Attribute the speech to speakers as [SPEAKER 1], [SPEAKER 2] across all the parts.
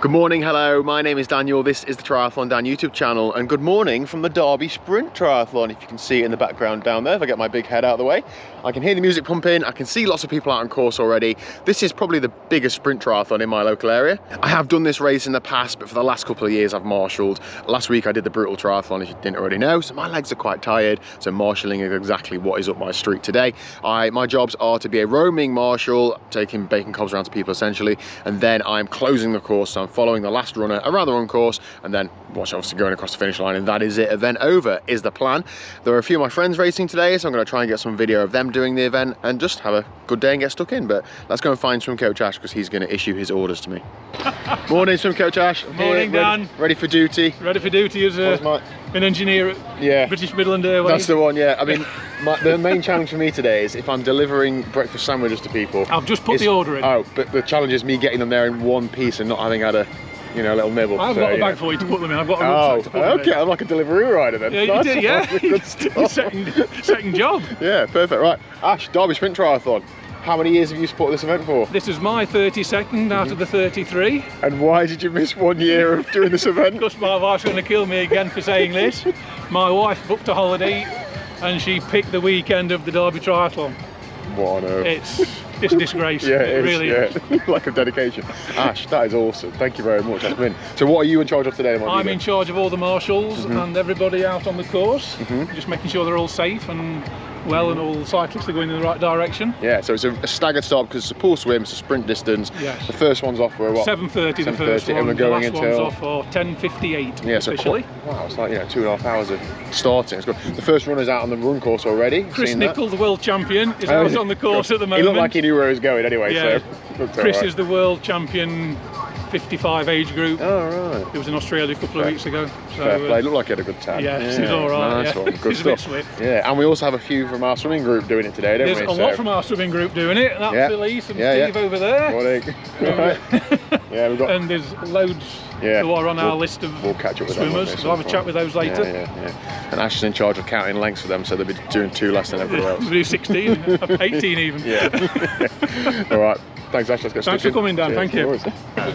[SPEAKER 1] Good morning, hello, my name is Daniel, this is the TriathlonDan YouTube channel, and good morning from the Derby Sprint Triathlon. If you can see it in the background down there, if I get my big head out of the way, I can hear the music pumping, I can see lots of people out on course already. This is probably the biggest sprint triathlon in my local area. I have done this race in the past, but for the last couple of years I've marshalled. Last week I did the brutal triathlon, if you didn't already know, so my legs are quite tired, so marshalling is exactly what is up my street today. My jobs are to be a roaming marshal, taking bacon cobs around to people essentially, and then I'm closing the course, so I'm following the last runner around the run course, and then obviously going across the finish line, and that is it. Event over is the plan. There are a few of my friends racing today, so I'm going to try and get some video of them doing the event and just have a good day and get stuck in. But let's go and find Swim Coach Ash, because he's going to issue his orders to me. Morning, Swim Coach Ash.
[SPEAKER 2] Good morning, Dan.
[SPEAKER 1] Ready for duty.
[SPEAKER 2] Ready for duty as an engineer at British Midland Airways.
[SPEAKER 1] That's the one, yeah. I mean, the main challenge for me today is if I'm delivering breakfast sandwiches to people.
[SPEAKER 2] I've just put the order in.
[SPEAKER 1] Oh, but the challenge is me getting them there in one piece and not having had a little nibble.
[SPEAKER 2] I've got a bag for you to put them in. I've got a rucksack to put them in.
[SPEAKER 1] Okay, I'm like a delivery rider then.
[SPEAKER 2] Yeah, you did, yeah.
[SPEAKER 1] Good stuff.
[SPEAKER 2] second job.
[SPEAKER 1] Yeah, perfect. Right, Ash, Derby Sprint Triathlon. How many years have you supported this event for?
[SPEAKER 2] This is my 32nd out of the 33.
[SPEAKER 1] And why did you miss 1 year of doing this event?
[SPEAKER 2] Because my wife's going to kill me again for saying this. My wife booked a holiday and she picked the weekend of the Derby Triathlon.
[SPEAKER 1] What on earth?
[SPEAKER 2] It's a disgrace.
[SPEAKER 1] Yeah, it
[SPEAKER 2] really
[SPEAKER 1] is. Like a dedication. Ash, that is awesome. Thank you very much. So what are you in charge of today?
[SPEAKER 2] I'm in charge of all the marshals and everybody out on the course, just making sure they're all safe and well, and all the cyclists are going in the right direction. Yeah, so it's a staggered start because it's a pool swim, it's a sprint distance. Yes. The first one's off for what? 7:30 the first one,
[SPEAKER 1] and we're going
[SPEAKER 2] the last
[SPEAKER 1] until...
[SPEAKER 2] one's off for 10:58
[SPEAKER 1] yeah, so
[SPEAKER 2] officially.
[SPEAKER 1] Wow, it's like 2.5 hours of starting. It's good. The first runner's out on the run course already.
[SPEAKER 2] Chris Nicholl, the world champion, is out on the course at the moment.
[SPEAKER 1] He looked like he knew where he was going anyway,
[SPEAKER 2] yeah.
[SPEAKER 1] So...
[SPEAKER 2] Chris is the world champion 55 age group.
[SPEAKER 1] Oh, right.
[SPEAKER 2] He was in Australia a couple of weeks ago. So,
[SPEAKER 1] fair play. Looked like he had a good time.
[SPEAKER 2] Yeah, he's all right.
[SPEAKER 1] Nice one. Good
[SPEAKER 2] he's
[SPEAKER 1] stuff.
[SPEAKER 2] A bit swift.
[SPEAKER 1] Yeah, and we also have a few from our swimming group doing it today, don't we?
[SPEAKER 2] There's a lot from our swimming group doing it. That's Elise and Steve over there.
[SPEAKER 1] Morning. Right. Yeah, we've got...
[SPEAKER 2] And there's loads who are on our list of
[SPEAKER 1] catch up with
[SPEAKER 2] swimmers. We'll have a chat with those later.
[SPEAKER 1] Yeah. And Ash is in charge of counting lengths for them, so they'll be doing 2 less than everybody else.
[SPEAKER 2] We'll do 16, 18 even.
[SPEAKER 1] Yeah. All right. Thanks, Ash. Let's go.
[SPEAKER 2] Thanks for coming, Dan. Thank you.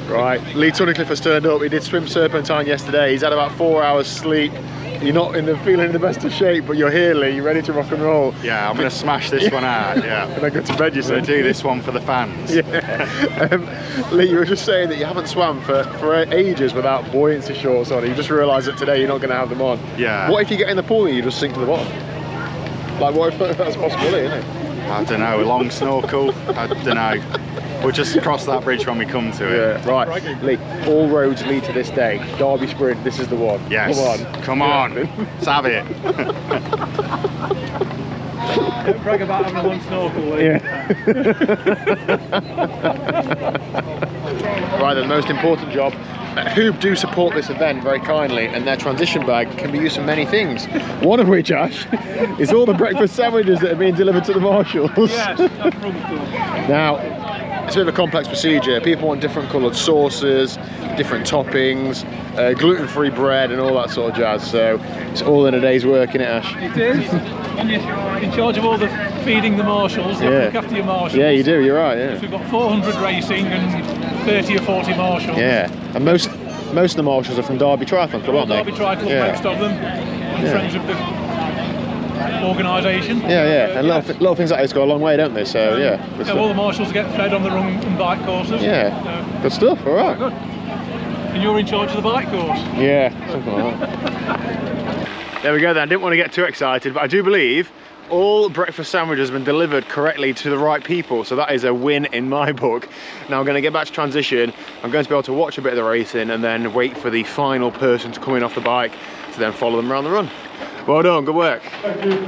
[SPEAKER 1] Right, Lee Tunnicliffe has turned up. He did swim Serpentine yesterday. He's had about 4 hours sleep. You're not feeling in the best of shape, but you're here, Lee. You're ready to rock and roll.
[SPEAKER 3] Yeah, I'm going to smash this one out. Yeah.
[SPEAKER 1] And then go to bed, you said.
[SPEAKER 3] Do this one for the fans.
[SPEAKER 1] Yeah. Lee, you were just saying that you haven't swam for ages without buoyancy shorts on. You just realised that today you're not going to have them on.
[SPEAKER 3] Yeah.
[SPEAKER 1] What if you get in the pool and you just sink to the bottom? Like, what if that's a possibility, isn't it?
[SPEAKER 3] I don't know. A long snorkel. I don't know. We'll just cross that bridge when we come to it.
[SPEAKER 1] Yeah, right. Lee, all roads lead to this day. Derby Sprint, this is the one.
[SPEAKER 3] Yes. Come on. Let's have it.
[SPEAKER 2] Don't brag about having a long snorkel, Lee.
[SPEAKER 1] Yeah. Right, the most important job. Who do support this event very kindly, and their transition bag can be used for many things. One of which, Ash, is all the breakfast sandwiches that are being delivered to the marshals.
[SPEAKER 2] Yes, that's from school.
[SPEAKER 1] Now, it's a bit of a complex procedure. People want different coloured sauces, different toppings, gluten-free bread and all that sort of jazz, so it's all in a day's work, isn't it, Ash?
[SPEAKER 2] It is. And you're in charge of all the feeding the marshals. You have to look after your marshals.
[SPEAKER 1] Yeah, you do, you're right, yeah.
[SPEAKER 2] So we've got 400 racing and 30 or 40 marshals.
[SPEAKER 1] Yeah, and most of the marshals are from Derby Triathlon Club, aren't they?
[SPEAKER 2] Derby Triathlon, most of them, and friends of the organisation.
[SPEAKER 1] Yeah, and little things like this go a long way, don't they? So yeah.
[SPEAKER 2] All the marshals get fed on the run and bike courses.
[SPEAKER 1] Yeah, good stuff. All right.
[SPEAKER 2] Good. And you're in charge of the bike course.
[SPEAKER 1] Yeah, something like that. There we go. Then I didn't want to get too excited, but I do believe all breakfast sandwiches have been delivered correctly to the right people, so that is a win in my book. Now I'm going to get back to transition. I'm going to be able to watch a bit of the racing and then wait for the final person to come in off the bike to then follow them around the run. Well done, good work.
[SPEAKER 2] Thank you.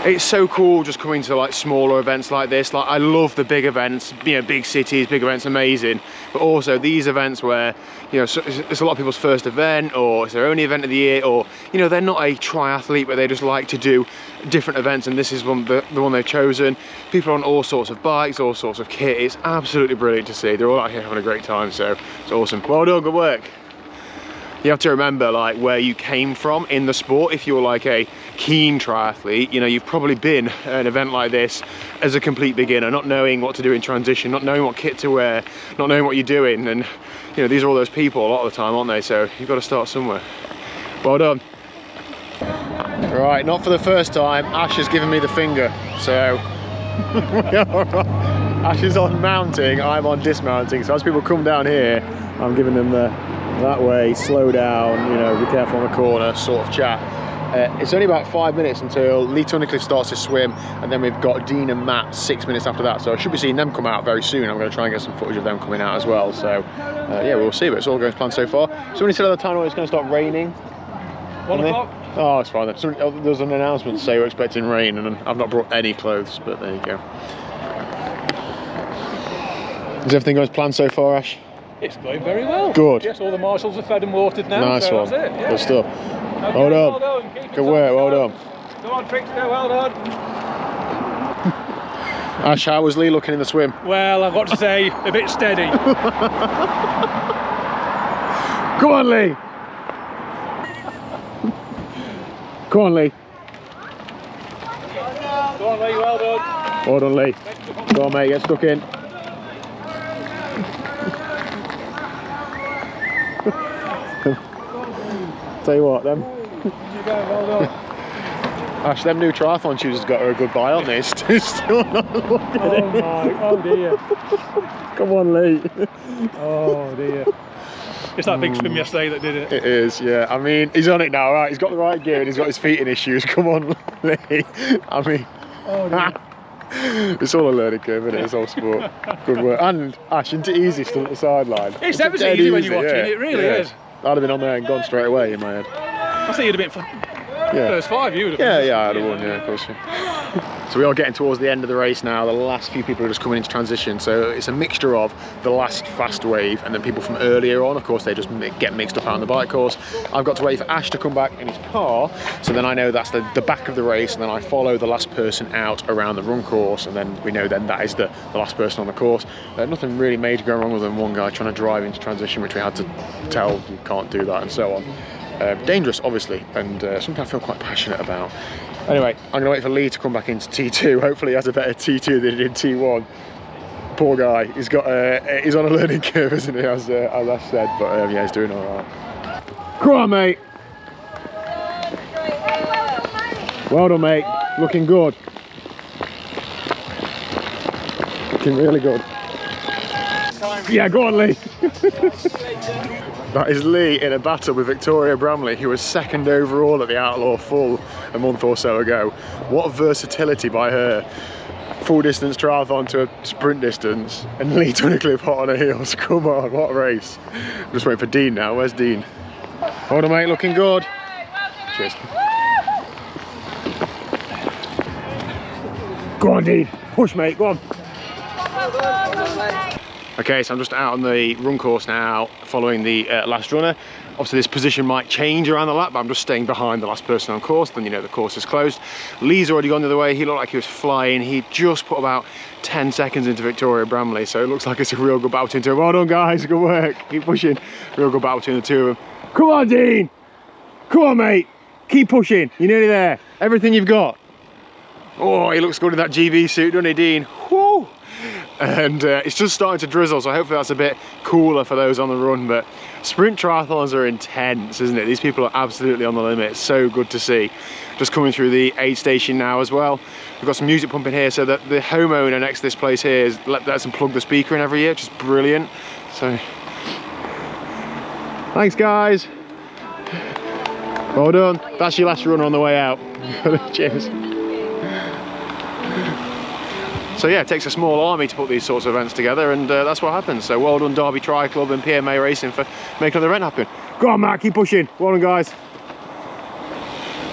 [SPEAKER 1] It's so cool just coming to like smaller events like this. Like, I love the big events, big cities, big events, amazing. But also these events where, it's a lot of people's first event, or it's their only event of the year, or, they're not a triathlete, but they just like to do different events, and this is the one they've chosen. People are on all sorts of bikes, all sorts of kit. It's absolutely brilliant to see. They're all out here having a great time, so it's awesome. Well done, good work. you have to remember like where you came from in the sport. If you're like a keen triathlete, you know, you've probably been at an event like this as a complete beginner, not knowing what to do in transition, not knowing what kit to wear, not knowing what you're doing. And you know, these are all those people a lot of the time, aren't they? So you've got to start somewhere. Well done. Right, not for the first time, Ash has given me the finger, so Ash is on mounting, I'm on dismounting, so as people come down here, I'm giving them the that way, slow down, you know, be careful on the corner, sort of chat. It's only about 5 minutes until Lee Tunnicliffe starts to swim, and then we've got Dean and Matt 6 minutes after that, so I should be seeing them come out very soon. I'm going to try and get some footage of them coming out as well, so yeah, we'll see, but it's all going to plan so far. Somebody said at the time it's going to start raining.
[SPEAKER 2] 1 o'clock?
[SPEAKER 1] Oh, it's fine. There was an announcement to say we're expecting rain, and I've not brought any clothes, but there you go. Is everything going as planned so far, Ash?
[SPEAKER 2] It's going very well. Good. Yes, all the marshals are fed and watered now.
[SPEAKER 1] Nice
[SPEAKER 2] so
[SPEAKER 1] one.
[SPEAKER 2] That's it. Yeah.
[SPEAKER 1] Good stuff.
[SPEAKER 2] Okay,
[SPEAKER 1] well done.
[SPEAKER 2] Well done.
[SPEAKER 1] Good work. Well done.
[SPEAKER 2] Go on, Trix. Go. Well done.
[SPEAKER 1] Ash, how was Lee looking in the swim?
[SPEAKER 2] Well, I've got to say, a bit steady.
[SPEAKER 1] Come on, Lee. Come on, Lee.
[SPEAKER 2] Go on, Lee. Well done.
[SPEAKER 1] Well done, Lee. Go on, mate. Get stuck in. Tell you what, them.
[SPEAKER 2] Well done.
[SPEAKER 1] Ash, them new triathlon shoes has got her a good buy, aren't they? Still not looking.
[SPEAKER 2] Oh my, oh dear.
[SPEAKER 1] Come on, Lee.
[SPEAKER 2] Oh dear. It's that big swim yesterday that did it.
[SPEAKER 1] It is, yeah. I mean, he's on it now, right? He's got the right gear and he's got his feet in his shoes. Come on, Lee. I mean,
[SPEAKER 2] oh dear.
[SPEAKER 1] It's all a learning curve, isn't it? It's all sport. Good work. And Ash, isn't it easy still at the sideline?
[SPEAKER 2] It's ever so easy when you're watching it, really is.
[SPEAKER 1] I'd have been on there and gone straight away in my head.
[SPEAKER 2] I think you'd have been first 5, you would have been.
[SPEAKER 1] Yeah, I'd have won, yeah, of course. Yeah. So we are getting towards the end of the race now. The last few people are just coming into transition. So it's a mixture of the last fast wave and then people from earlier on. Of course, they just get mixed up out on the bike course. I've got to wait for Ash to come back in his car. So then I know that's the back of the race, and then I follow the last person out around the run course. And then we know then that is the last person on the course. Nothing really major going wrong other than one guy trying to drive into transition, which we had to tell you can't do that and so on. Dangerous, obviously, and something I feel quite passionate about. Anyway, I'm going to wait for Lee to come back into T2. Hopefully he has a better T2 than he did in T1. Poor guy, he's on a learning curve, isn't he, as Ash said, but yeah, he's doing all right. Come on, mate. Well done, mate. Looking good. Looking really good. Yeah, go on, Lee. That is Lee in a battle with Victoria Bramley, who was 2nd overall at the Outlaw Full a month or so ago. What versatility by her. Full distance triathlon to a sprint distance, and Lee Tunnicliffe hot on her heels. Come on, what a race. I'm just waiting for Dean now. Where's Dean? Hold on, mate, looking good. Cheers. Go on, Dean. Push, mate, go on. Okay, so I'm just out on the run course now, following the last runner. Obviously this position might change around the lap, but I'm just staying behind the last person on course, then you know the course is closed. Lee's already gone the other way, he looked like he was flying. He just put about 10 seconds into Victoria Bramley, so it looks like it's a real good battle between the two of them. Well done, guys, good work, keep pushing. Real good battle between the two of them. Come on, Dean! Come on, mate, keep pushing, you're nearly there. Everything you've got. Oh, he looks good in that GB suit, doesn't he, Dean? Woo! And it's just starting to drizzle, so hopefully that's a bit cooler for those on the run. But sprint triathlons are intense, isn't it? These people are absolutely on the limit. It's so good to see. Just coming through the aid station now as well. We've got some music pumping here, so that the homeowner next to this place here is lets them plug the speaker in every year, which is brilliant. So thanks, guys. Well done. That's your last runner on the way out. Cheers. So yeah, it takes a small army to put these sorts of events together, and that's what happens. So well done Derby Tri Club and PMA Racing for making the event happen. Go on, Matt, keep pushing. Well done, guys.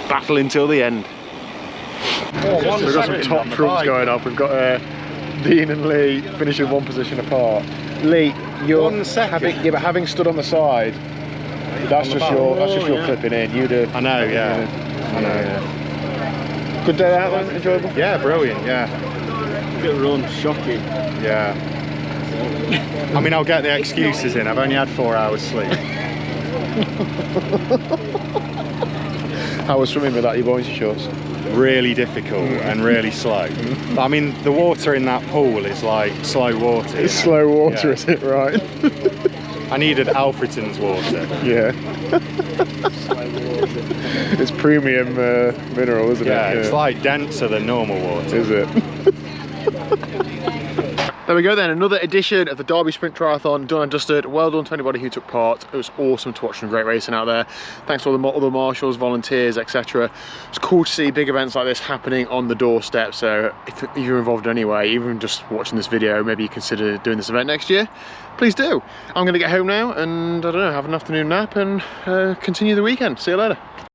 [SPEAKER 1] Battle until the end. So we've got some top trumps going off. We've got Dean and Lee finishing one position apart. Lee, you're having stood on the side, that's just your clipping in. You do.
[SPEAKER 3] I know, yeah. I know.
[SPEAKER 1] Yeah. Good day out then, enjoyable?
[SPEAKER 3] Yeah, brilliant, yeah.
[SPEAKER 2] Good run, shocking.
[SPEAKER 3] Yeah. I mean, I'll get the excuses in. I've only had 4 hours sleep.
[SPEAKER 1] How was swimming without your buoyancy shorts?
[SPEAKER 3] Really difficult and really slow. I mean, the water in that pool is like slow water.
[SPEAKER 1] It's slow water, yeah. Is it, right?
[SPEAKER 3] I needed Alfreton's water.
[SPEAKER 1] Yeah. It's premium mineral, isn't it?
[SPEAKER 3] Yeah, it's like denser than normal water.
[SPEAKER 1] Is it? There we go then, another edition of the Derby Sprint Triathlon done and dusted. Well done to anybody who took part. It was awesome to watch some great racing out there. Thanks to all the other marshals, volunteers, etc. It's cool to see big events like this happening on the doorstep. So if you're involved anyway, even just watching this video, maybe you consider doing this event next year, please do. I'm going to get home now and, I don't know, have an afternoon nap and continue the weekend. See you later.